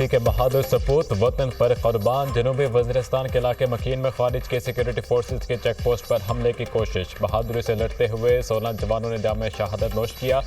Security के बहादुर सपूत वतन पर कुर्बान। जनूबी वज़ीरिस्तान के इलाके मकीन में खारिज के सिक्योरिटी फोर्सेज के चेक पोस्ट पर हमले की कोशिश। बहादुरी से लड़ते हुए 16 जवानों ने जाम शहादत नोश किया।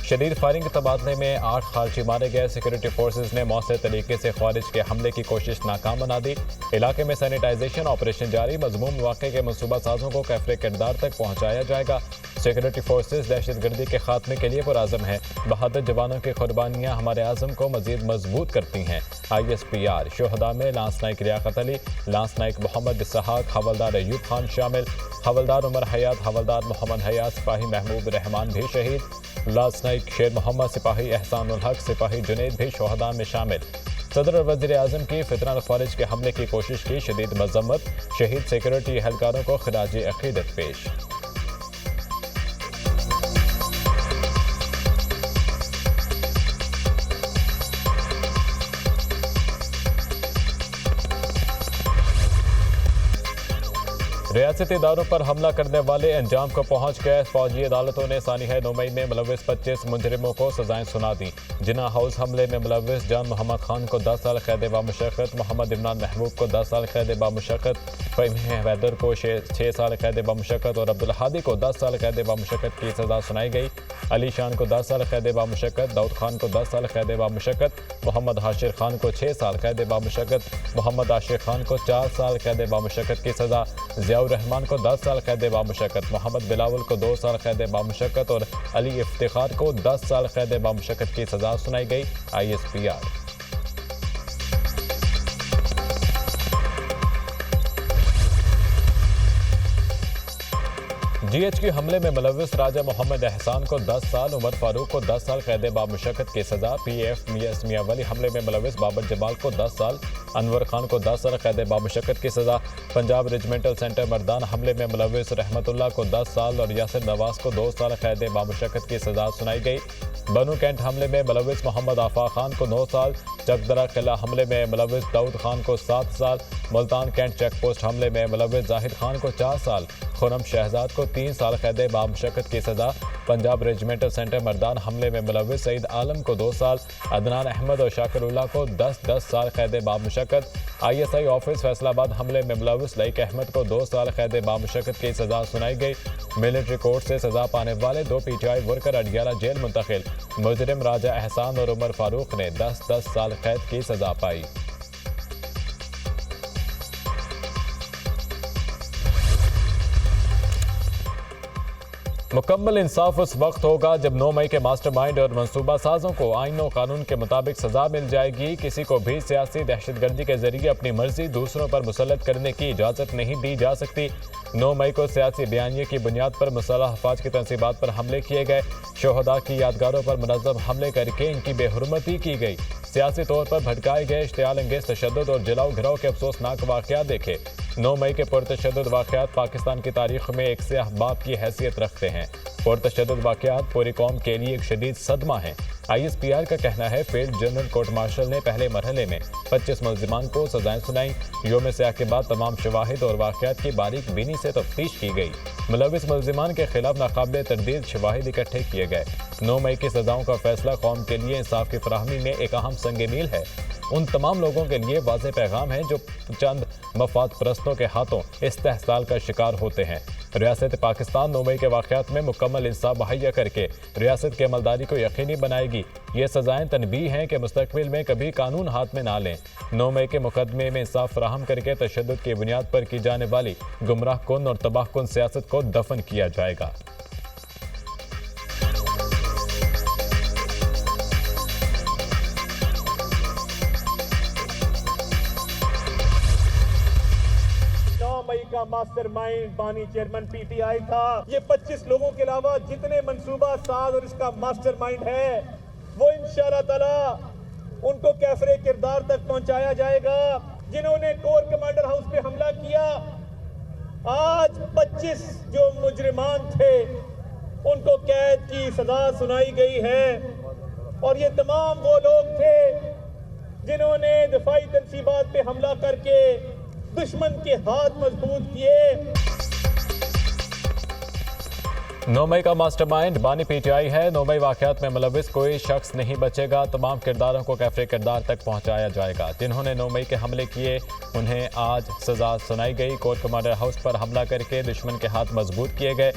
शदीद फायरिंग के तबादले में 8 खारजी मारे गए। सिक्योरिटी फोर्सेज ने मौसर तरीके से खारिज के हमले की कोशिश नाकाम बना दी। इलाके में सैनिटाइजेशन ऑपरेशन जारी। मजमूम वाक़े के मनसूबा साजों को कैफरे किरदार तक पहुँचाया जाएगा। सिक्योरिटी फोर्सेज दहशतगर्दी के खात्मे के लिए पुरआज़म है। बहादुर जवानों की कुर्बानियाँ हमारे आज़म को मजीद मजबूत करती हैं। ISPR शोहदा में लांस नाइक लियाकत अली, लांस नाइक मोहम्मद इसहाक, हवलदार अयूब खान शामिल। हवलदार उमर हयात, हवलदार मोहम्मद हयात, सिपाही महबूब रहमान भी शहीद। लांस नाइक शेर मोहम्मद, सिपाही एहसान उल हक, सिपाही जुनैद भी शोहदा में शामिल। सदर और वज़ीर आज़म की फितना खारिज के हमले की कोशिश की शदीद मजम्मत। शहीद सिक्योरिटी एहलकारों को खिराज अकीदत पेश। रियासती इदारों पर हमला करने वाले अंजाम को पहुंच गए। फौजी अदालतों ने सानिया 9 मई में मुलविस 25 मुजरिमों को सजाएं सुना दी। जिना हाउस हमले में मुलविस जान मोहम्मद खान को 10 साल कैद बामुशक्कत, मोहम्मद इमरान महबूब को 10 साल कैद बामुशक्कत, फ़हीम हैदर को 6 साल कैद बामुशक्कत और अब्दुल हादी को 10 साल कैद बामुशक्कत की सजा सुनाई गई। अली शान को 10 साल कैद बामुशक्कत, दाऊद खान को 10 साल कैद बामुशक्कत, मोहम्मद हाशिर खान को 6 साल कैद बामुशक्कत, मोहम्मद आशिर खान को 4 साल कैद बामुशक्कत की सजा, जियाउर रहमान को 10 साल कैद बामुशक्कत, मोहम्मद बिलावल को 2 साल कैद बामुशक्कत और अली इफ्तिखार को 10 साल कैद बामुशक्कत की सजा सुनाई गई। ISPR GHQ हमले में मुलविस राजा मोहम्मद एहसान को 10 साल, उमर फारूक को 10 साल कैद बामुशक्कत की सजा। PF मियां वली हमले में मुलविस बाबर जमाल को 10 साल, अनवर खान को 10 साल कैद बामुशक्कत की सजा। पंजाब रेजिमेंटल सेंटर मर्दान हमले में मुलविस रहमतुल्लाह को 10 साल और यासिर नवाज को 2 साल कैद बामुशक्कत की सजा सुनाई गई। बनू कैंट हमले में मुलविस मोहम्मद आफा खान को 9 साल, चकदरा किला हमले में मुलविस दाऊद खान को 7 साल, मुल्तान कैंट चेक पोस्ट हमले में मुलविस जाहिद खान को 4 साल, खुरम शहजाद को 3 साल कैद बामुशक्कत की सजा। पंजाब रेजिमेंटल सेंटर मर्दान हमले में मुलविस सईद आलम को 2 साल, अदनान अहमद और शाकिरुल्लाह को 10-10 साल कैद बामुशक्कत। ISI ऑफिस फैसलाबाद हमले में मुलविस लईक अहमद को 2 साल कैद बामुशक्कत की सजा सुनाई गई। मिलिट्री कोर्ट से सजा पाने वाले 2 PTI वर्कर अडियाला जेल मुंतकिल। मुजरिम राजा एहसान और उमर फारूक ने 10-10 साल कैद की सजा पाई। मुकम्मल इंसाफ उस वक्त होगा जब 9 मई के मास्टरमाइंड और मंसूबा साजों को आईन और कानून के मुताबिक सजा मिल जाएगी। किसी को भी सियासी दहशतगर्दी के जरिए अपनी मर्जी दूसरों पर मुसल्लत करने की इजाज़त नहीं दी जा सकती। 9 मई को सियासी बयानिए की बुनियाद पर मुसल्लह अफवाज की तनसीबात पर हमले किए गए। शोहदा की यादगारों पर मुनज़्ज़म हमले करके इनकी बेहुरमती की गई। सियासी तौर पर भड़काए गए इश्तियाल अंगेज तशद्दुद और जलाओ घिराव के अफसोसनाक वाक़यात देखे। 9 मई के पुरतशद्दुद वाक़यात पाकिस्तान की तारीख में एक स्याह बाब की हैसियत रखते हैं। पुरतशद्दुद वाक़यात पूरी कौम के लिए एक शदीद सदमा है। ISPR का कहना है फील्ड जनरल कोर्ट मार्शल ने पहले मरहले में 25 मुल्ज़िमान को सजाएं सुनाई। योम स्याह के बाद तमाम शवाहिद और वाक़यात की बारीक बीनी से तफ्तीश की गई। मुलविस मुल्ज़िमान के खिलाफ नाकाबिल तरदीद शवाहिद इकट्ठे किए गए। 9 मई की सजाओं का फैसला कौम के लिए इंसाफ की फराहमी में एक अहम संग मील है। उन तमाम लोगों के लिए वाज़ेह पैगाम है जो चंद मफाद परस्तों के हाथों इस्तेहसाल का शिकार होते हैं। रियासत पाकिस्तान 9 मई के वाक़यात में मुकम्मल इंसाफ मुहैया करके रियासत की अमलदारी को यकीनी बनाएगी। ये सजाएं तनबीह हैं कि मुस्तकबिल में कभी कानून हाथ में ना लें। 9 मई के मुकदमे में इंसाफ फराहम करके तशद्दुद की बुनियाद पर की जाने वाली गुमराह कुन और तबाह कुन सियासत को दफन किया जाएगा। का मास्टरमाइंड बानी चेयरमैन PTI था। ये 25 लोगों के अलावा जितने मंसूबा साज और इसका मास्टरमाइंड है वो इंशाअल्लाह ताला उनको कैफरे किरदार तक पहुंचाया जाएगा। जिन्होंने कोर कमांडर हाउस पे हमला किया, आज 25 जो मुजरिमान थे उनको कैद की सजा सुनाई गई है। और ये तमाम वो लोग थे जिन्होंने दिफाई तनसीबात पे हमला करके दुश्मन के हाथ मजबूत किए। 9 मई का मास्टरमाइंड बानी पीटीआई है। 9 मई वाकयात में मुलविस कोई शख्स नहीं बचेगा। तमाम किरदारों को कैफरे किरदार तक पहुंचाया जाएगा। जिन्होंने 9 मई के हमले किए उन्हें आज सजा सुनाई गई। कोर्ट कमांडर हाउस पर हमला करके दुश्मन के हाथ मजबूत किए गए।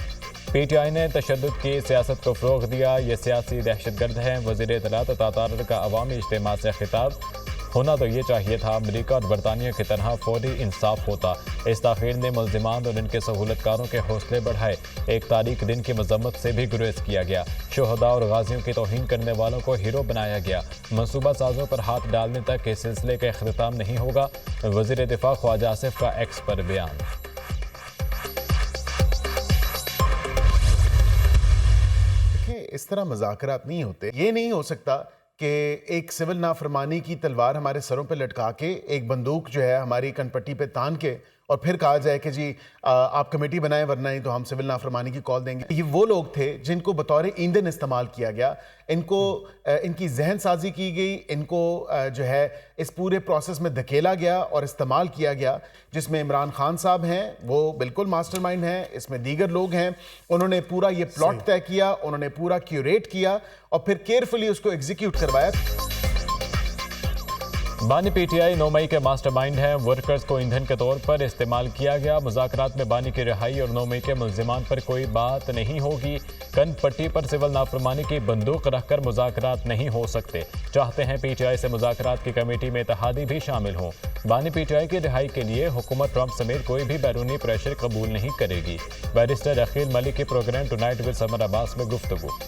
पीटीआई ने तशद्दुद की सियासत को फ़रोग़ दिया। ये सियासी दहशतगर्द हैं। वज़ीर इत्तलात तातार का अवामी इज्तिमा से खिताब। होना तो ये चाहिए था अमरीका और बरतानिया की तरह फौरी इंसाफ होता। इस ताख़ीर ने मुल्ज़िमान और इनके सहूलतकारों के हौसले बढ़ाए। 1 तारीख दिन की मजम्मत से भी गुरेज किया गया। शुहदा और गाजियों की तौहीन करने वालों को हीरो बनाया गया। मनसूबा साजों पर हाथ डालने तक इस सिलसिले का इख्तिताम नहीं होगा। वज़ीर दिफा ख्वाजा आसिफ का एक्स पर बयान। इस तरह मज़ाकरात नहीं होते। ये नहीं हो सकता कि एक सिविल नाफरमानी की तलवार हमारे सरों पे लटका के एक बंदूक जो है हमारी कनपट्टी पे तान के और फिर कहा जाए कि जी आप कमेटी बनाएं वरना नहीं तो हम सिविल नाफरमानी की कॉल देंगे। ये वो लोग थे जिनको बतौर ईंधन इस्तेमाल किया गया। इनको इनकी जहन साजी की गई। इनको जो है इस पूरे प्रोसेस में धकेला गया और इस्तेमाल किया गया, जिसमें इमरान खान साहब हैं, वो बिल्कुल मास्टरमाइंड हैं। इसमें दीगर लोग हैं। उन्होंने पूरा ये प्लॉट तय किया, उन्होंने पूरा क्यूरेट किया और फिर केयरफुली उसको एग्जीक्यूट करवाया। बानी पीटीआई 9 मई के मास्टरमाइंड हैं। वर्कर्स को ईंधन के तौर पर इस्तेमाल किया गया। मुज़ाकरात में बानी की रिहाई और 9 मई के मुल्ज़िमान पर कोई बात नहीं होगी। कन पट्टी पर सिविल नाफरमानी की बंदूक रखकर मुज़ाकरात नहीं हो सकते। चाहते हैं पीटीआई से मुज़ाकरात की कमेटी में इत्तेहादी भी शामिल हों। बानी पीटीआई की रिहाई के लिए हुकूमत ट्रंप समेत कोई भी बैरूनी प्रेशर कबूल नहीं करेगी। बैरिस्टर अखिल मलिक की program tonight with Samar Abbas में गुफ्तगू।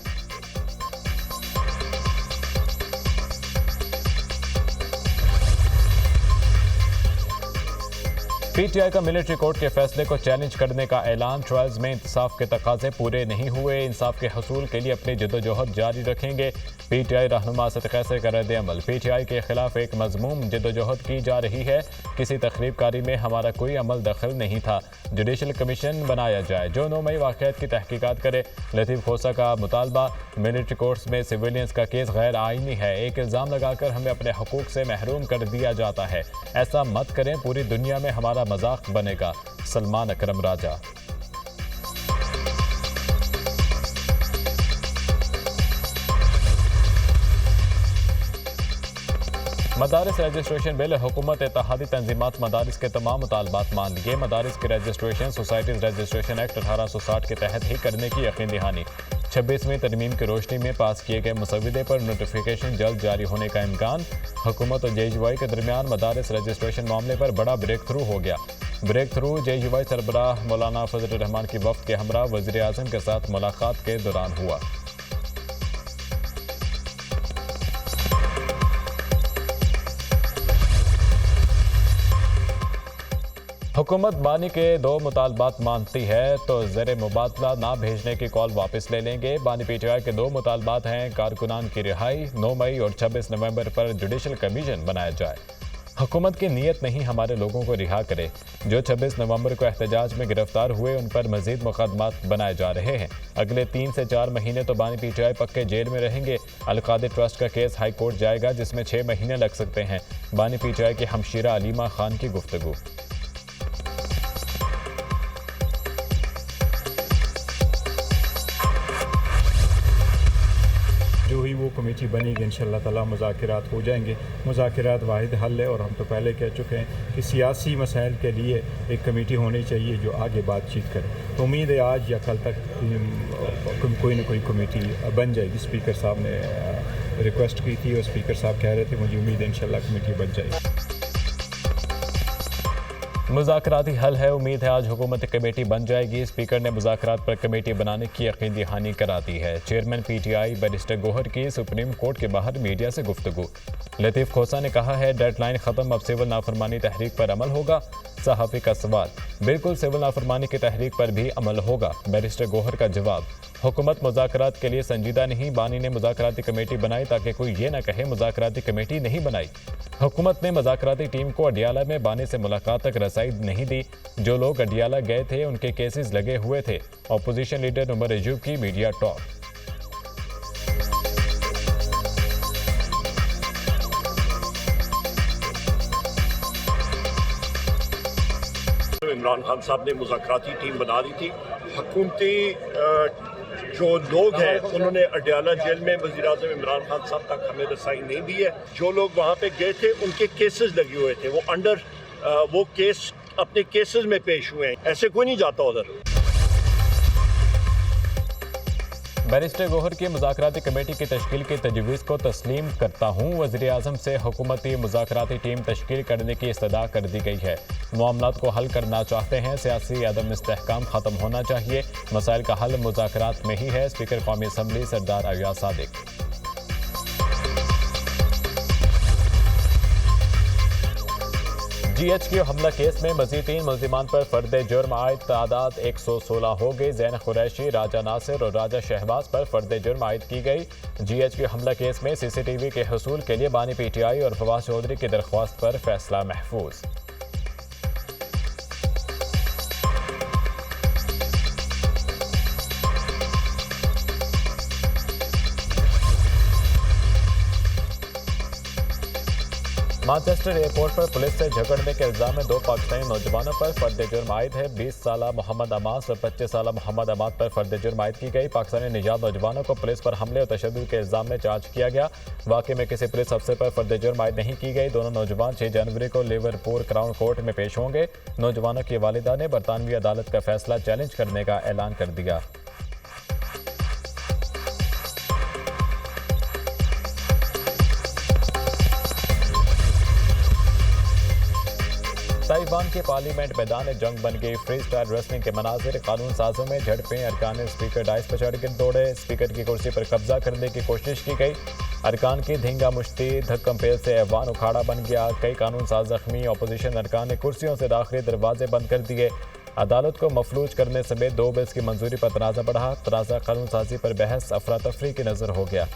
पीटीआई का मिलिट्री कोर्ट के फैसले को चैलेंज करने का ऐलान। ट्रायल्स में इंसाफ के तकाजे पूरे नहीं हुए। इंसाफ के हसूल के लिए अपनी जदोजहद जारी रखेंगे। पीटीआई रहनुमा सदक़े का रद्द अमल। पीटीआई के खिलाफ एक मज़मूम जदोजहद की जा रही है। किसी तखरीबकारी में हमारा कोई अमल दखल नहीं था। जुडिशल कमीशन बनाया जाए जो 9 मई वाक़यात की तहकीकात करे। लतीफ़ खोसा का मुतालबा। मिलिट्री कोर्ट्स में सिविलियंस का केस गैर आइनी है। एक इल्ज़ाम लगाकर हमें अपने हकूक़ से महरूम कर दिया जाता है। ऐसा मत करें, पूरी दुनिया में हमारा मजाक बनेगा। सलमान अकरम राजा। मदारिस रजिस्ट्रेशन बिल। हुकूमत इत्तेहादी तंजीमात मदारिस के तमाम मुतालबात मान लिए। मदारिस की रजिस्ट्रेशन सोसाइटीज़ रजिस्ट्रेशन एक्ट 1860 के तहत ही करने की यकीन दहानी। 26वीं तरमीम की रोशनी में पास किए गए मुसविदे पर नोटिफिकेशन जल्द जारी होने का इम्कान। हुकूमत और JUI के दरमियान मदारिस रजिस्ट्रेशन मामले पर बड़ा ब्रेक थ्रू हो गया। ब्रेक थ्रू JUI सरबराह मौलाना फजल रहमान की वफ्द के हमरा वज़ीर आज़म के साथ मुलाकात के दौरान हुआ। हुकूमत बानी के 2 मुतालबात मानती है तो ज़र मुबादला ना भेजने की कॉल वापस ले लेंगे। बानी पीटीआई के 2 मुतालबात हैं कारकुनान की रिहाई, 9 मई और 26 नवंबर पर जुडिशल कमीशन बनाया जाए। हुकूमत की नीयत नहीं हमारे लोगों को रिहा करे। जो 26 नवंबर को एहतजाज में गिरफ्तार हुए उन पर मजीद मुकदमात बनाए जा रहे हैं। अगले 3 से 4 महीने तो बानी पीटीआई पक्के जेल में रहेंगे। अलकादिर ट्रस्ट का केस हाई कोर्ट जाएगा जिसमें 6 महीने लग सकते हैं। बानी पीटीआई की हमशीरा अलीमा खान की गुफ्तगू। जो ही वो कमेटी बनेगी इंशाअल्लाह ताला मुज़ाकरात हो जाएंगे। मुज़ाकरात वाहिद हल है और हम तो पहले कह चुके हैं कि सियासी मसाइल के लिए एक कमेटी होनी चाहिए जो आगे बातचीत करे। तो उम्मीद है आज या कल तक कोई ना कोई कमेटी बन जाएगी। स्पीकर साहब ने रिक्वेस्ट की थी और स्पीकर साहब कह रहे थे मुझे उम्मीद है इंशाअल्लाह कमेटी बन जाएगी। मुज़ाकराती हल है। उम्मीद है आज हुकूमत कमेटी बन जाएगी। स्पीकर ने मुज़ाकरात पर कमेटी बनाने की यकीन दहानी करा दी है। चेयरमैन पीटीआई बैरिस्टर गोहर की सुप्रीम कोर्ट के बाहर मीडिया से गुफ्तगू। लतीफ़ खोसा ने कहा है डेडलाइन ख़त्म, अब सिविल नाफरमानी तहरीक पर अमल होगा। सहाफ़ी का सवाल, बिल्कुल सिविल नाफरमानी की तहरीक पर भी अमल होगा। बैरिस्टर गोहर का जवाब, हुकूमत मुज़ाकरात के लिए संजीदा नहीं। बानी ने मुज़ाकराती कमेटी बनाई ताकि कोई ये ना कहे मुज़ाकराती कमेटी नहीं बनाई। हुकूमत ने मुज़ाकराती टीम को अडियाला में बानी से मुलाकात तक रसाई नहीं दी। जो लोग अडियाला गए थे उनके केसेस लगे हुए थे। अपोजिशन लीडर उमर अयूब की मीडिया टॉक। इमरान खान साहब ने मुज़ाकराती टीम बना दी थी। हुकूमती जो लोग हैं उन्होंने अडयाला जेल में वज़ीर-ए-आज़म इमरान खान साहब तक हमें रसाई नहीं दी है। जो लोग वहाँ पे गए थे उनके केसेस लगे हुए थे, वो अंडर वो केस अपने केसेस में पेश हुए हैं, ऐसे कोई नहीं जाता उधर। बैरिस्टर गौहर की मुज़ाकराती कमेटी की तश्कील की तजवीज़ को तस्लीम करता हूँ। वज़ीर-ए-आज़म से हुकूमती मुज़ाकराती टीम तश्कील करने की इस्तदा कर दी गई है। मामलात को हल करना चाहते हैं, सियासी अदम इस्तेहकाम ख़त्म होना चाहिए। मसाइल का हल मुज़ाकरात में ही है। स्पीकर कौमी असम्बली सरदार अयाज सादिक। GHQ हमला केस में मज़ीद 3 मुल्ज़िमान पर फर्द जुर्म आयद तादाद 116 हो गई। ज़ैन कुरैशी, राजा नासिर और राजा शहबाज पर फर्द जुर्म आयद की गई। GHQ हमला केस में CCTV के हसूल के लिए बानी PTI और फवाद चौधरी की दरख्वास्त पर फैसला महफूज। मैनचेस्टर एयरपोर्ट पर पुलिस से झगड़ने के इल्जाम में 2 पाकिस्तानी नौजवानों पर फर्द जुर्म आयद है। 20 साला मोहम्मद अमास और 25 साला मोहम्मद अमाद पर फर्द जुर्म आयद की गई। पाकिस्तानी निजात नौजवानों को पुलिस पर हमले और तशद्दुद के इल्जाम में चार्ज किया गया। वाकई में किसी पुलिस अफसर पर फर्द जुर्म आयद नहीं की गई। दोनों नौजवान 6 जनवरी को लिवरपूल क्राउन कोर्ट में पेश होंगे। नौजवानों की वालिदा ने बरतानवी अदालत का फैसला चैलेंज करने का ऐलान कर दिया। ताइवान के पार्लियामेंट मैदान जंग बन गई। फ्री स्टाइल रेसलिंग के मनाजिर, कानून साजों में झड़पें, अरकान स्पीकर डाइस पर चढ़ कर दौड़े। स्पीकर की कुर्सी पर कब्जा करने की कोशिश की गई। अरकान की धींगा मुश्ती, धक्कम पेल से ऐवान उखाड़ा बन गया। कई कानून साज जख्मी। अपोजिशन अरकान ने कुर्सियों से दाखिली दरवाजे बंद कर दिए। अदालत को मफलूज करने समेत 2 बिल्स की मंजूरी पर तनाज़ा बढ़ा। तनाज़ा कानून साजी पर बहस अफरा तफरी की नज़र हो गया।